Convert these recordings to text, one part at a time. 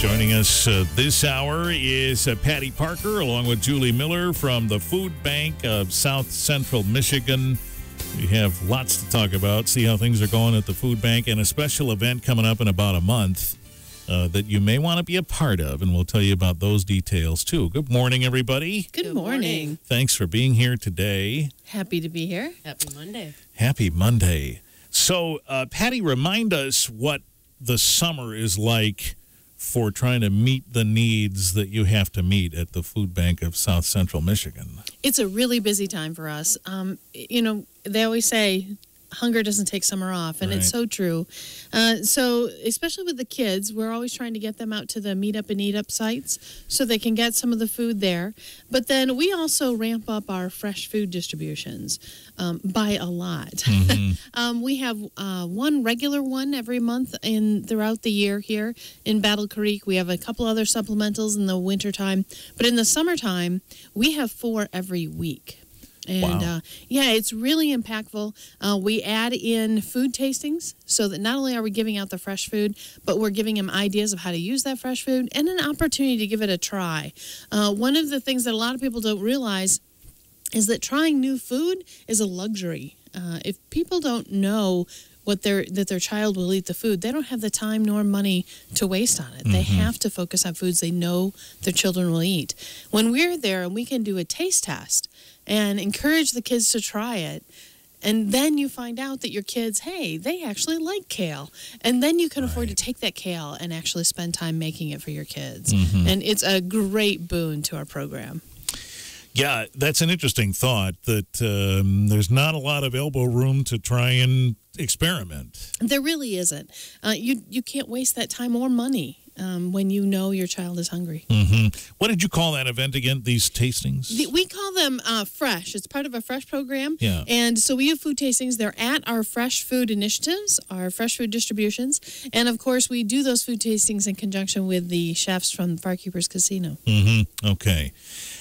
Joining us this hour is Patti Parker, along with Julie Miller from the Food Bank of South Central Michigan. We have lots to talk about, see how things are going at the food bank, and a special event coming up in about a month that you may want to be a part of, and we'll tell you about those details, too. Good morning, everybody. Good morning. Thanks for being here today. Happy to be here. Happy Monday. Happy Monday. So, Patti, remind us what the summer is like for trying to meet the needs that you have to meet at the Food Bank of South Central Michigan. It's a really busy time for us. They always say hunger doesn't take summer off, and It's so true. So especially with the kids, we're always trying to get them out to the Meet Up and Eat Up sites so they can get some of the food there. But then we also ramp up our fresh food distributions by a lot. Mm-hmm. We have one regular one every month throughout the year here in Battle Creek. We have a couple other supplementals in the wintertime. But in the summertime, we have 4 every week. And, wow. It's really impactful. We add in food tastings so that not only are we giving out the fresh food, but we're giving them ideas of how to use that fresh food and an opportunity to give it a try. One of the things that a lot of people don't realize is that trying new food is a luxury. If people don't know that their child will eat the food, they don't have the time nor money to waste on it. They have to focus on foods they know their children will eat. When we're there and we can do a taste test and encourage the kids to try it, and then you find out that your kids, hey, they actually like kale. And then you can afford to take that kale and actually spend time making it for your kids. And it's a great boon to our program. Yeah, that's an interesting thought, that there's not a lot of elbow room to try and experiment. There really isn't. You can't waste that time or money when you know your child is hungry. What did you call that event again, these tastings? We call them Fresh. It's part of a Fresh program. Yeah. And so we have food tastings. They're at our fresh food initiatives, our fresh food distributions. And, of course, we do those food tastings in conjunction with the chefs from Firekeepers Casino. Okay.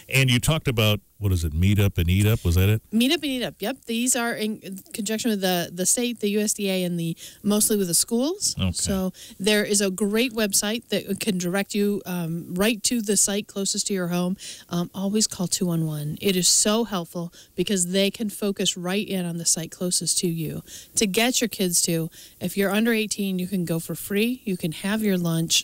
And you talked about, what is it, Meet Up and Eat Up? Was that it? Meet Up and Eat Up, yep. These are in conjunction with the state, the USDA, and mostly with the schools. Okay. So there is a great website that can direct you right to the site closest to your home. Always call 211. It is so helpful because they can focus right in on the site closest to you to get your kids to. If you're under 18, you can go for free. You can have your lunch.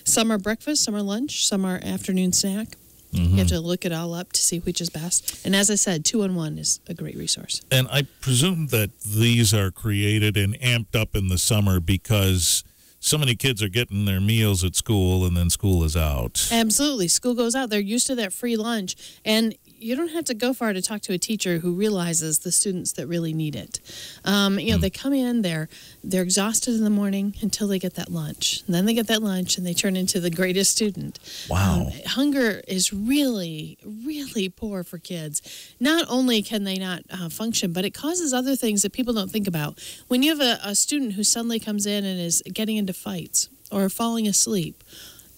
Some are breakfast, some are lunch, some are afternoon snack. You have to look it all up to see which is best. And as I said, 211 is a great resource. And I presume that these are created and amped up in the summer because so many kids are getting their meals at school and then school is out. Absolutely. School goes out. They're used to that free lunch. And you don't have to go far to talk to a teacher who realizes the students that really need it. They come in, they're exhausted in the morning until they get that lunch. And then they get that lunch and they turn into the greatest student. Wow. Hunger is really, really poor for kids. Not only can they not function, but it causes other things that people don't think about. When you have a student who suddenly comes in and is getting into fights or falling asleep,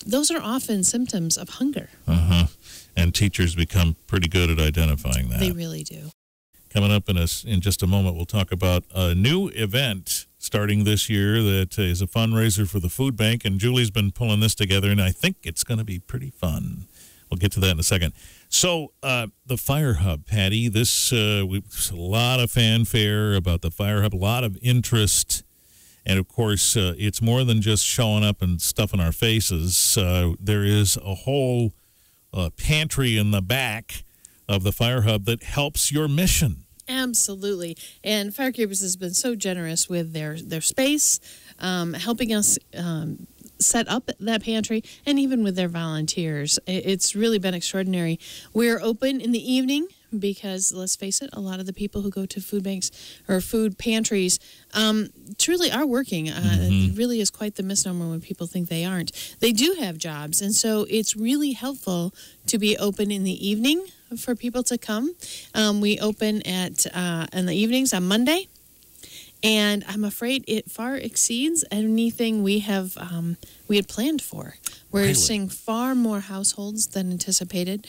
those are often symptoms of hunger. And teachers become pretty good at identifying that. They really do. Coming up in just a moment, we'll talk about a new event starting this year that is a fundraiser for the food bank, and Julie's been pulling this together, and I think it's going to be pretty fun. We'll get to that in a second. So the Fire Hub, Patti, there's a lot of fanfare about the Fire Hub, a lot of interest. And, of course, it's more than just showing up and stuffing our faces. There is a whole pantry in the back of the Fire Hub that helps your mission. Absolutely. And Firekeepers has been so generous with their space, helping us set up that pantry, and even with their volunteers. It's really been extraordinary. We're open in the evening because, let's face it, a lot of the people who go to food banks or food pantries truly are working. It really is quite the misnomer when people think they aren't. They do have jobs, and so it's really helpful to be open in the evening for people to come. We open in the evenings on Monday, and I'm afraid it far exceeds anything we have we had planned for. We're Really? seeing far more households than anticipated.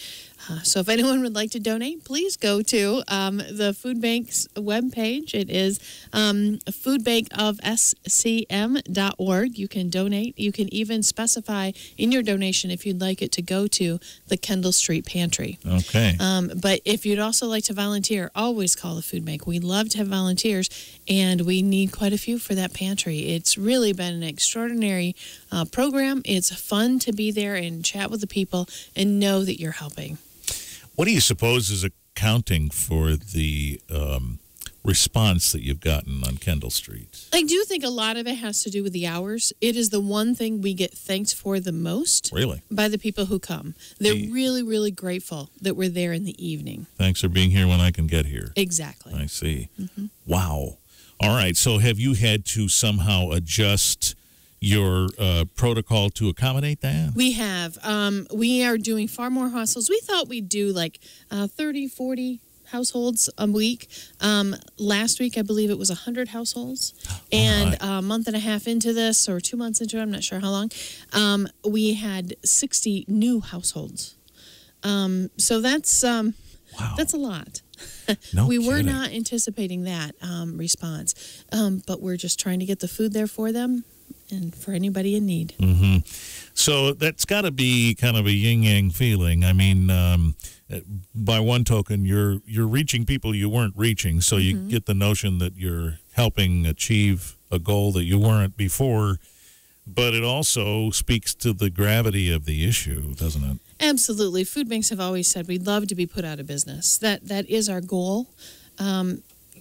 So if anyone would like to donate, please go to the Food Bank's webpage. It is foodbankofscm.org. You can donate. You can even specify in your donation if you'd like it to go to the Kendall St Pantry. Okay. But if you'd also like to volunteer, always call the Food Bank. We love to have volunteers, and we need quite a few for that pantry. It's really been an extraordinary program. It's fun to be there and chat with the people and know that you're helping. What do you suppose is accounting for the response that you've gotten on Kendall Street? I do think a lot of it has to do with the hours. It is the one thing we get thanked for the most. Really? By the people who come. They're really, really grateful that we're there in the evening. Thanks for being here when I can get here. Exactly. I see. Mm-hmm. Wow. All right. So have you had to somehow adjust your protocol to accommodate that? We have. We are doing far more households. We thought we'd do like 30, 40 households a week. Last week, I believe it was 100 households. And a month and a half into this, or 2 months into it, I'm not sure how long, we had 60 new households. So that's that's a lot. We were not anticipating that response, but we're just trying to get the food there for them and for anybody in need. Mm-hmm. So that's got to be kind of a yin-yang feeling. I mean, by one token, you're reaching people you weren't reaching, so you get the notion that you're helping achieve a goal that you weren't before, but it also speaks to the gravity of the issue, doesn't it? Absolutely. Food banks have always said we'd love to be put out of business. That is our goal.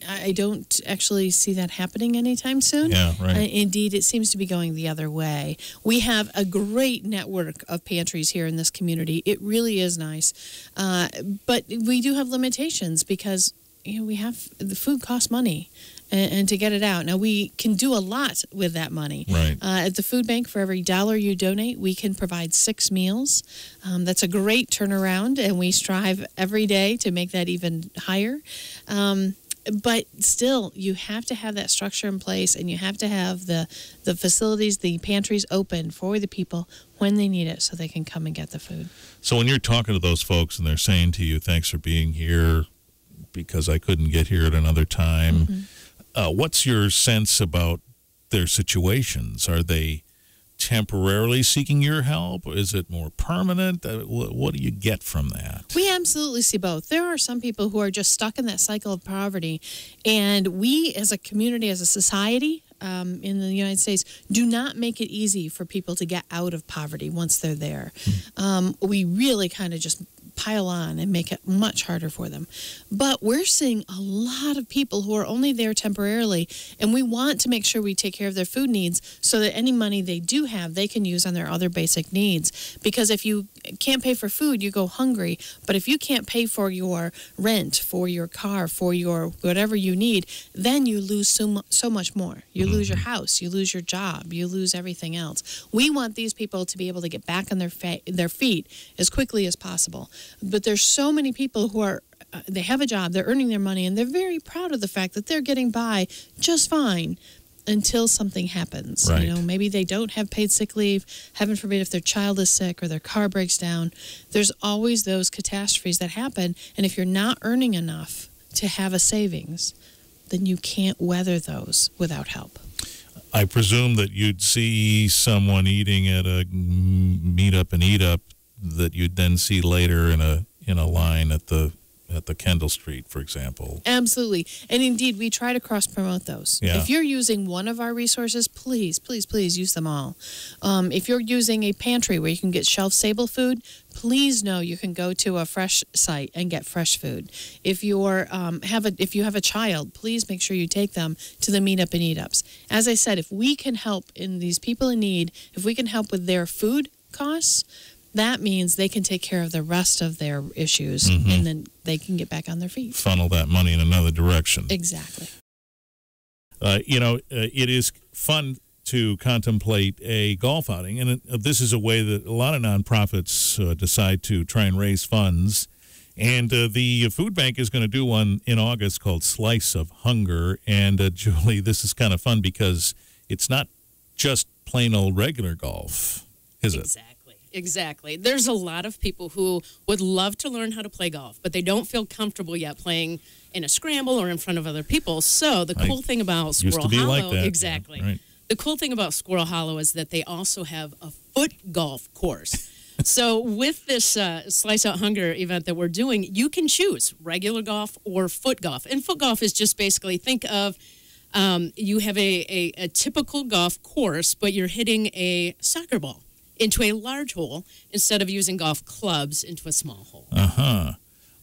I don't actually see that happening anytime soon. Yeah, right. Indeed, it seems to be going the other way. We have a great network of pantries here in this community. It really is nice. But we do have limitations because we have the food costs money. And to get it out. Now, we can do a lot with that money. Right. At the food bank, for every $1 you donate, we can provide 6 meals. That's a great turnaround, and we strive every day to make that even higher. But still, you have to have that structure in place, and you have to have the facilities, the pantries open for the people when they need it so they can come and get the food. So when you're talking to those folks and they're saying to you, thanks for being here because I couldn't get here at another time, what's your sense about their situations? Are they temporarily seeking your help? Is it more permanent? What do you get from that? We absolutely see both. There are some people who are just stuck in that cycle of poverty, and we as a community, as a society, in the United States, do not make it easy for people to get out of poverty once they're there. We really kind of just pile on and make it much harder for them. But we're seeing a lot of people who are only there temporarily, and we want to make sure we take care of their food needs so that any money they do have, they can use on their other basic needs. Because if you can't pay for food, you go hungry. But if you can't pay for your rent, for your car, for your whatever you need, then you lose so much more. You lose your house, you lose your job, you lose everything else. We want these people to be able to get back on their feet as quickly as possible. But there's so many people who are, they have a job, they're earning their money, and they're very proud of the fact that they're getting by just fine until something happens. Right. Maybe they don't have paid sick leave. Heaven forbid if their child is sick or their car breaks down. There's always those catastrophes that happen, and if you're not earning enough to have a savings, then you can't weather those without help. I presume that you'd see someone eating at a meet-up and eat-up that you'd then see later in a line at the Kendall Street, for example. Absolutely. And indeed, we try to cross-promote those. Yeah. If you're using one of our resources, please, please, please use them all. If you're using a pantry where you can get shelf-stable food, please know you can go to a fresh site and get fresh food. If you have a child, please make sure you take them to the meet-up and eat-ups. As I said, if we can help in these people in need, if we can help with their food costs, that means they can take care of the rest of their issues, and then they can get back on their feet. Funnel that money in another direction. Exactly. It is fun to contemplate a golf outing, and this is a way that a lot of nonprofits decide to try and raise funds. And the food bank is going to do one in August called Slice of Hunger. And Julie, this is kind of fun because it's not just plain old regular golf, is it? Exactly. There's a lot of people who would love to learn how to play golf, but they don't feel comfortable yet playing in a scramble or in front of other people. So the cool thing about Squirrel Hollow, like that. exactly. Yeah, right. The cool thing about Squirrel Hollow is that they also have a foot golf course. So with this Slice Out Hunger event that we're doing, you can choose regular golf or foot golf. And foot golf is just basically, think of you have a typical golf course, but you're hitting a soccer ball into a large hole instead of using golf clubs into a small hole.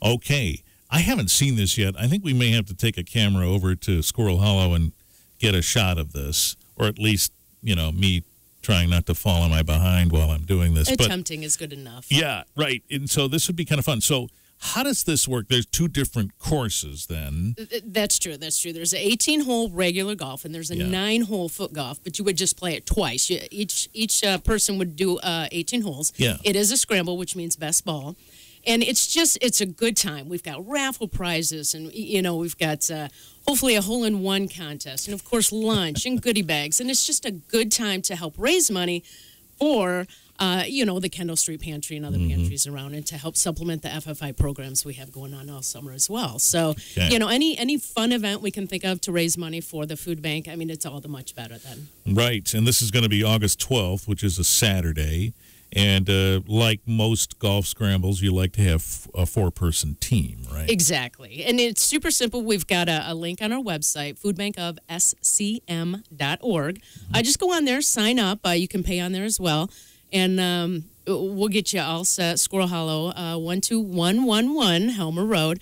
Okay. I haven't seen this yet. I think we may have to take a camera over to Squirrel Hollow and get a shot of this, or at least, me trying not to fall on my behind while I'm doing this. Attempting is good enough. Yeah, right. And so this would be kind of fun. So how does this work? There's 2 different courses then. That's true. There's an 18-hole regular golf, and there's a 9-hole foot golf, but you would just play it twice. Each person would do 18 holes. Yeah. It is a scramble, which means best ball. And it's a good time. We've got raffle prizes, and, we've got hopefully a hole-in-one contest, and, of course, lunch and goodie bags. And it's just a good time to help raise money for the Kendall St Pantry and other pantries around, and to help supplement the FFI programs we have going on all summer as well. So, any fun event we can think of to raise money for the food bank, I mean, it's all the much better then. Right. And this is going to be August 12th, which is a Saturday. And like most golf scrambles, you like to have a 4-person team, right? Exactly. And it's super simple. We've got a link on our website, foodbankofscm.org. Just go on there, sign up. You can pay on there as well. And we'll get you all set. Squirrel Hollow, 12111 Helmer Road.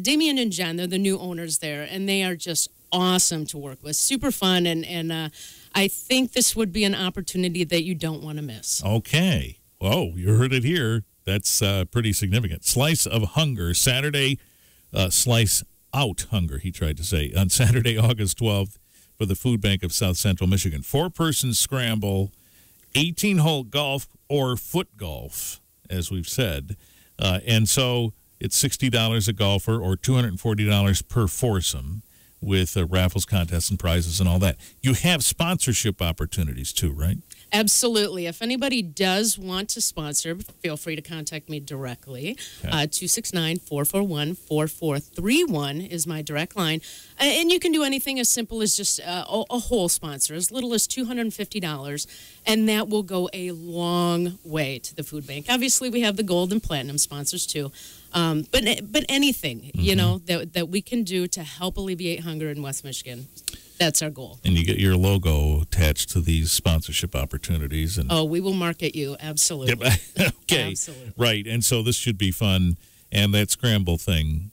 Damien and Jen, they're the new owners there, and they are just awesome to work with. Super fun, and I think this would be an opportunity that you don't want to miss. Okay. Whoa, you heard it here. That's pretty significant. Slice of Hunger, Saturday, Slice Out Hunger, he tried to say, on Saturday, August 12th for the Food Bank of South Central Michigan. 4-person scramble, 18-hole golf or foot golf, as we've said. And so it's $60 a golfer or $240 per foursome, with raffles, contests, and prizes and all that. You have sponsorship opportunities too, right? Absolutely. If anybody does want to sponsor, feel free to contact me directly. 269-441-4431 is my direct line. And you can do anything as simple as just a whole sponsor, as little as $250, and that will go a long way to the food bank. Obviously, we have the gold and platinum sponsors too. But anything, that we can do to help alleviate hunger in West Michigan, that's our goal. And you get your logo attached to these sponsorship opportunities. And we will market you, absolutely. Okay, absolutely. Right. And so this should be fun. And that scramble thing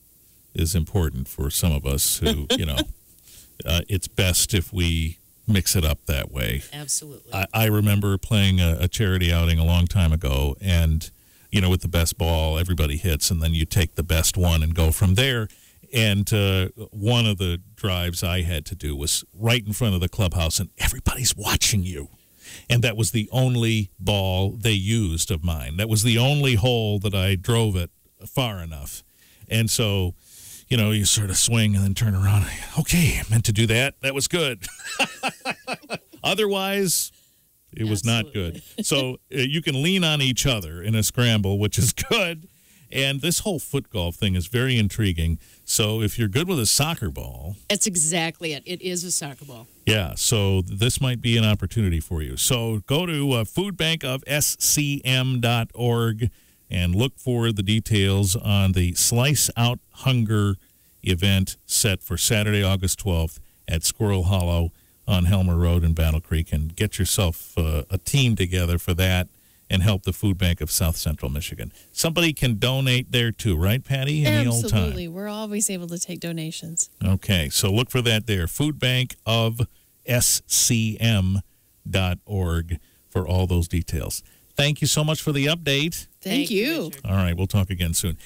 is important for some of us who, it's best if we mix it up that way. Absolutely. I remember playing a charity outing a long time ago, and with the best ball, everybody hits, and then you take the best one and go from there. And one of the drives I had to do was right in front of the clubhouse, and everybody's watching you. And that was the only ball they used of mine. That was the only hole that I drove it far enough. And so, you sort of swing and then turn around. Okay, I meant to do that. That was good. Otherwise, it was not good. So you can lean on each other in a scramble, which is good. And this whole foot golf thing is very intriguing. So if you're good with a soccer ball... That's exactly it. It is a soccer ball. Yeah, so this might be an opportunity for you. So go to foodbankofscm.org and look for the details on the Slice Out Hunger event set for Saturday, August 12th at Squirrel Hollow on Helmer Road in Battle Creek, and get yourself a team together for that and help the Food Bank of South Central Michigan. Somebody can donate there too, right, Patty? Any old time. Absolutely. We're always able to take donations. Okay, so look for that there. foodbankofscm.org for all those details. Thank you so much for the update. Thank you. Richard. All right, we'll talk again soon.